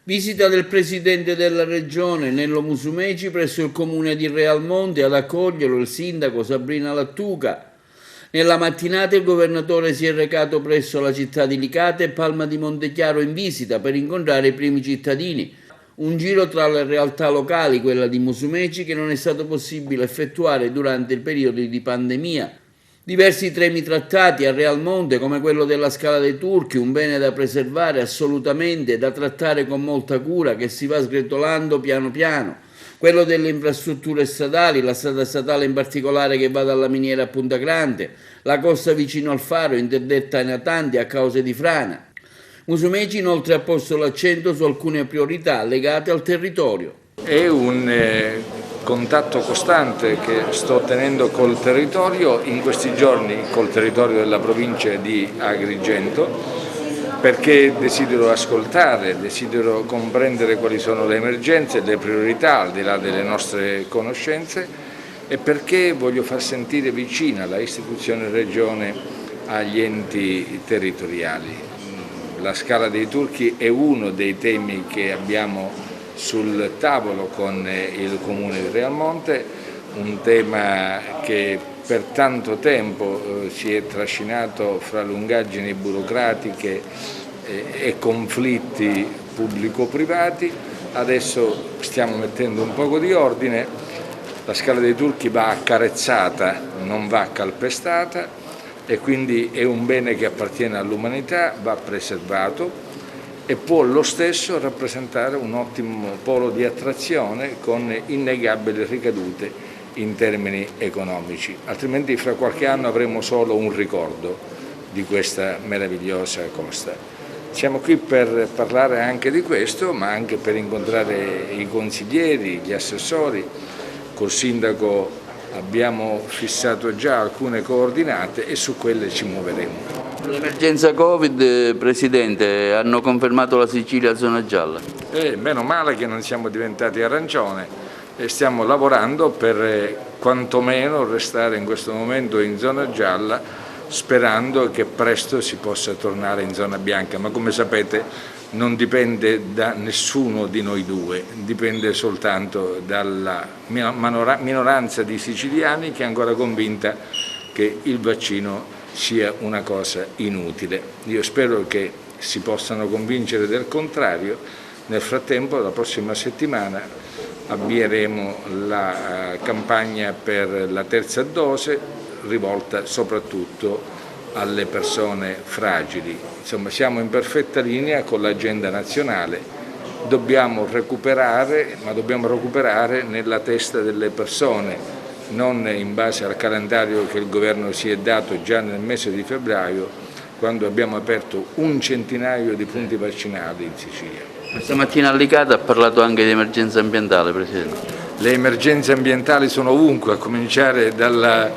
Visita del presidente della regione Nello Musumeci presso il comune di Realmonte ad accoglierlo il sindaco Sabrina Lattuca. Nella mattinata il governatore si è recato presso la città di Licata e Palma di Montechiaro in visita per incontrare i primi cittadini. Un giro tra le realtà locali, quella di Musumeci, che non è stato possibile effettuare durante il periodo di pandemia. Diversi temi trattati a Realmonte, come quello della Scala dei Turchi, un bene da preservare assolutamente, da trattare con molta cura, che si va sgretolando piano piano. Quello delle infrastrutture stradali, la strada statale in particolare che va dalla miniera a Punta Grande, la costa vicino al faro, interdetta ai natanti a causa di frana. Musumeci inoltre ha posto l'accento su alcune priorità legate al territorio. È un contatto costante che sto tenendo col territorio, in questi giorni col territorio della provincia di Agrigento, perché desidero ascoltare, desidero comprendere quali sono le emergenze, le priorità al di là delle nostre conoscenze e perché voglio far sentire vicina la istituzione regione agli enti territoriali. La Scala dei Turchi è uno dei temi che abbiamo sul tavolo con il Comune di Realmonte, un tema che per tanto tempo si è trascinato fra lungaggini burocratiche e conflitti pubblico-privati. Adesso stiamo mettendo un poco di ordine, la Scala dei Turchi va accarezzata, non va calpestata e quindi è un bene che appartiene all'umanità, va preservato e può lo stesso rappresentare un ottimo polo di attrazione con innegabili ricadute in termini economici, altrimenti fra qualche anno avremo solo un ricordo di questa meravigliosa costa. Siamo qui per parlare anche di questo, ma anche per incontrare i consiglieri, gli assessori. Col sindaco abbiamo fissato già alcune coordinate e su quelle ci muoveremo. L'emergenza Covid, Presidente, hanno confermato la Sicilia zona gialla. Meno male che non siamo diventati arancione e stiamo lavorando per quantomeno restare in questo momento in zona gialla, sperando che presto si possa tornare in zona bianca, ma come sapete non dipende da nessuno di noi due, dipende soltanto dalla minoranza di siciliani che è ancora convinta che il vaccino sia una cosa inutile. Io spero che si possano convincere del contrario. Nel frattempo, la prossima settimana avvieremo la campagna per la terza dose, rivolta soprattutto alle persone fragili. Insomma, siamo in perfetta linea con l'agenda nazionale. Dobbiamo recuperare, ma dobbiamo recuperare nella testa delle persone, non in base al calendario che il governo si è dato già nel mese di febbraio, quando abbiamo aperto 100 di punti vaccinali in Sicilia. Questa mattina a Licata ha parlato anche di emergenza ambientale, Presidente. Le emergenze ambientali sono ovunque, a cominciare dalla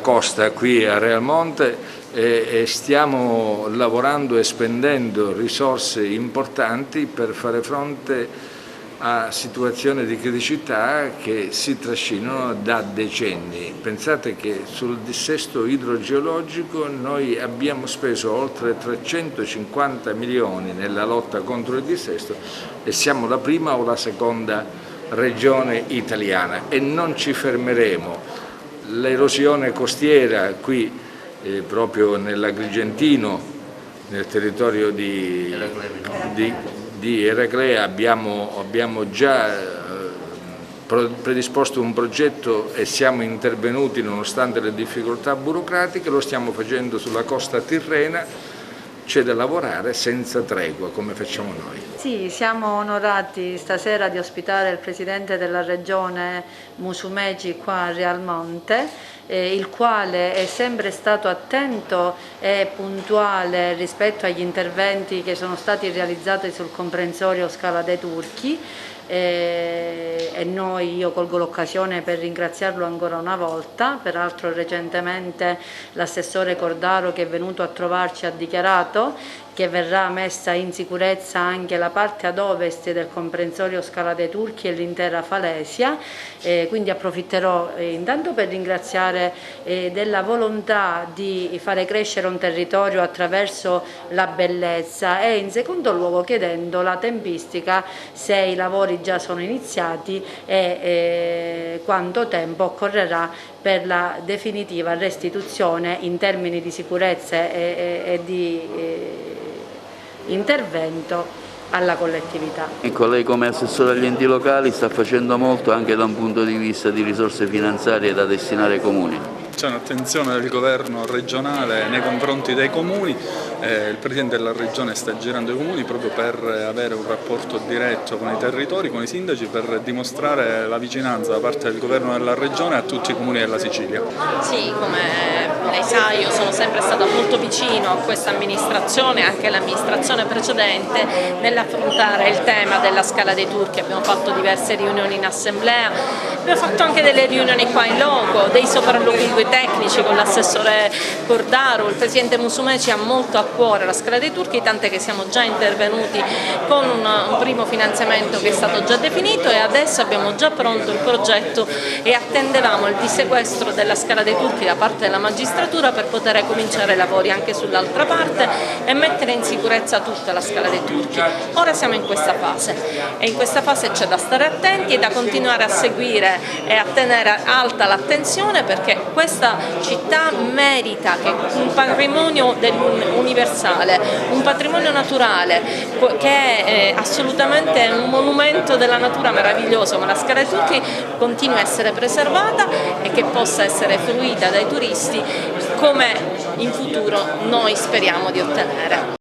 costa qui a Realmonte e stiamo lavorando e spendendo risorse importanti per fare fronte a situazioni di criticità che si trascinano da decenni. Pensate che sul dissesto idrogeologico noi abbiamo speso oltre 350 milioni nella lotta contro il dissesto e siamo la prima o la seconda regione italiana e non ci fermeremo. L'erosione costiera qui proprio nell'Agrigentino, nel territorio di Eraclea abbiamo già predisposto un progetto e siamo intervenuti nonostante le difficoltà burocratiche, lo stiamo facendo sulla costa tirrena. C'è da lavorare senza tregua, come facciamo noi. Sì, siamo onorati stasera di ospitare il Presidente della Regione Musumeci qua a Realmonte, il quale è sempre stato attento e puntuale rispetto agli interventi che sono stati realizzati sul comprensorio Scala dei Turchi. E io colgo l'occasione per ringraziarlo ancora una volta. Peraltro recentemente l'assessore Cordaro, che è venuto a trovarci, ha dichiarato che verrà messa in sicurezza anche la parte ad ovest del comprensorio Scala dei Turchi e l'intera Falesia, quindi approfitterò intanto per ringraziare della volontà di fare crescere un territorio attraverso la bellezza e in secondo luogo chiedendo la tempistica, se i lavori già sono iniziati e quanto tempo occorrerà per la definitiva restituzione in termini di sicurezza e di intervento alla collettività. Ecco, lei come assessore agli enti locali sta facendo molto anche da un punto di vista di risorse finanziarie da destinare ai comuni. C'è un'attenzione del governo regionale nei confronti dei comuni, il Presidente della Regione sta girando i comuni proprio per avere un rapporto diretto con i territori, con i sindaci, per dimostrare la vicinanza da parte del governo della Regione a tutti i comuni della Sicilia. Sì, come lei sa, io sono sempre stata molto vicino a questa amministrazione, anche l'amministrazione precedente, nell'affrontare il tema della Scala dei Turchi. Abbiamo fatto diverse riunioni in assemblea, abbiamo fatto anche delle riunioni qua in loco, dei sopralluoghi tecnici con l'assessore Cordaro. Il presidente Musumeci ha molto a cuore la Scala dei Turchi, tant'è che siamo già intervenuti con un primo finanziamento che è stato già definito e adesso abbiamo già pronto il progetto e attendevamo il dissequestro della Scala dei Turchi da parte della magistratura per poter cominciare i lavori anche sull'altra parte e mettere in sicurezza tutta la Scala dei Turchi. Ora siamo in questa fase e in questa fase c'è da stare attenti e da continuare a seguire e a tenere alta l'attenzione, perché questa città merita che un patrimonio universale, un patrimonio naturale che è assolutamente un monumento della natura meraviglioso, ma la Scala dei Turchi continui a essere preservata e che possa essere fruita dai turisti come in futuro noi speriamo di ottenere.